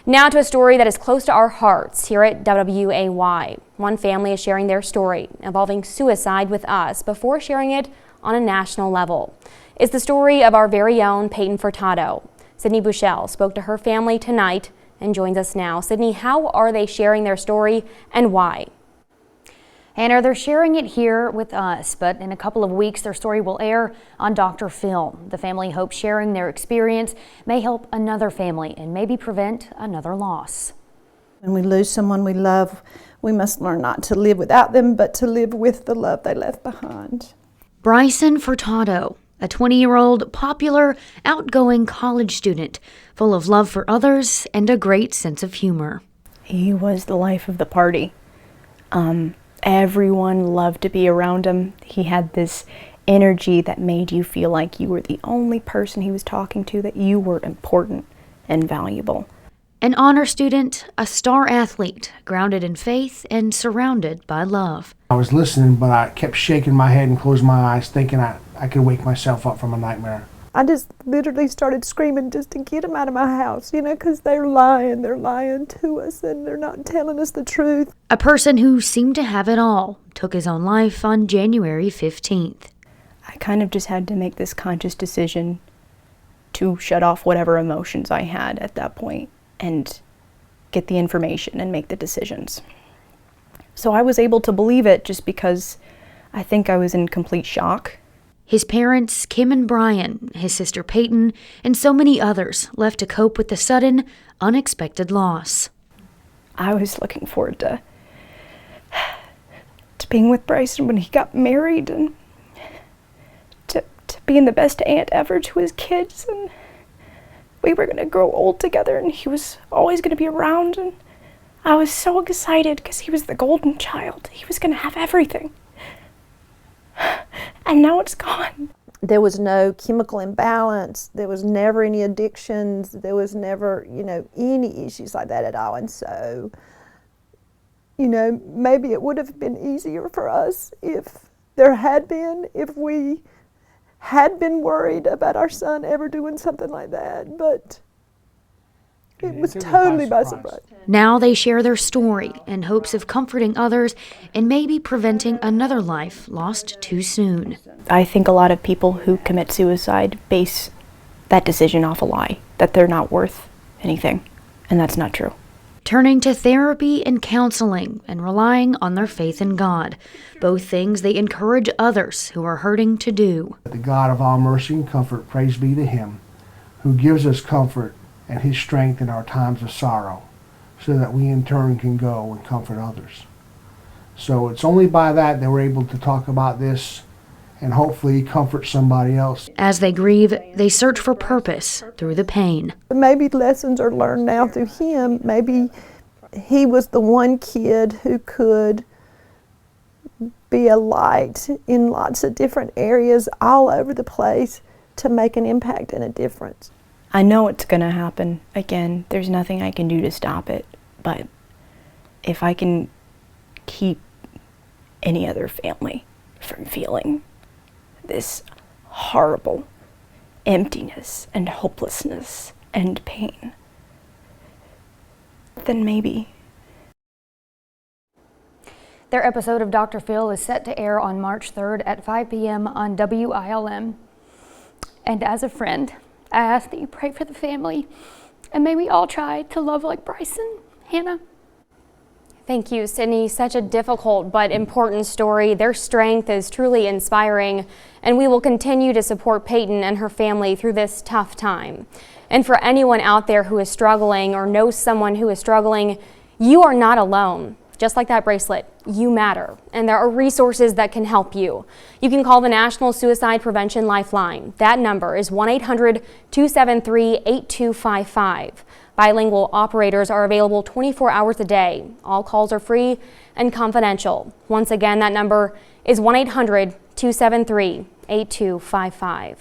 Now to a story that is close to our hearts here at WWAY. One family is sharing their story involving suicide with us before sharing it on a national level. It's the story of our very own Peyton Furtado. Sydney Bushell spoke to her family tonight and joins us now. Sydney, how are they sharing their story and why? Hannah, they're sharing it here with us, but in a couple of weeks their story will air on Dr. Phil. The family hopes sharing their experience may help another family and maybe prevent another loss. When we lose someone we love, we must learn not to live without them, but to live with the love they left behind. Bryson Furtado, a 20-year-old, popular, outgoing college student, full of love for others and a great sense of humor. He was the life of the party. Everyone loved to be around him. He had this energy that made you feel like you were the only person he was talking to, that you were important and valuable. An honor student, a star athlete, grounded in faith and surrounded by love. I was listening, but I kept shaking my head and closing my eyes, thinking I could wake myself up from a nightmare. I just literally started screaming just to get them out of my house, because they're lying to us and they're not telling us the truth. A person who seemed to have it all took his own life on January 15th. I kind of just had to make this conscious decision to shut off whatever emotions I had at that point and get the information and make the decisions. So I was able to believe it just because I think I was in complete shock. His parents, Kim and Brian, his sister Peyton, and so many others left to cope with the sudden, unexpected loss. I was looking forward to being with Bryson when he got married and to being the best aunt ever to his kids. And we were going to grow old together and he was always going to be around. And I was so excited because he was the golden child. He was going to have everything. And now it's gone. There was no chemical imbalance. There was never any addictions. There was never, any issues like that at all. And so, maybe it would have been easier for us if we had been worried about our son ever doing something like that. But it was totally by surprise. Now they share their story in hopes of comforting others and maybe preventing another life lost too soon. I think a lot of people who commit suicide base that decision off a lie, that they're not worth anything, and that's not true. Turning to therapy and counseling and relying on their faith in God, both things they encourage others who are hurting to do. The God of all mercy and comfort, praise be to Him, who gives us comfort and His strength in our times of sorrow, so that we in turn can go and comfort others. So it's only by that we're able to talk about this and hopefully comfort somebody else. As they grieve, they search for purpose through the pain. Maybe lessons are learned now through him. Maybe he was the one kid who could be a light in lots of different areas all over the place to make an impact and a difference. I know it's going to happen again. There's nothing I can do to stop it. But if I can keep any other family from feeling this horrible emptiness and hopelessness and pain, then maybe. Their episode of Dr. Phil is set to air on March 3rd at 5 p.m. on WILM. And as a friend, I ask that you pray for the family, and may we all try to love like Bryson. Hannah? Thank you, Sydney. Such a difficult but important story. Their strength is truly inspiring, and we will continue to support Peyton and her family through this tough time. And for anyone out there who is struggling or knows someone who is struggling, you are not alone. Just like that bracelet, you matter, and there are resources that can help you. You can call the National Suicide Prevention Lifeline. That number is 1-800-273-8255. Bilingual operators are available 24 hours a day. All calls are free and confidential. Once again, that number is 1-800-273-8255.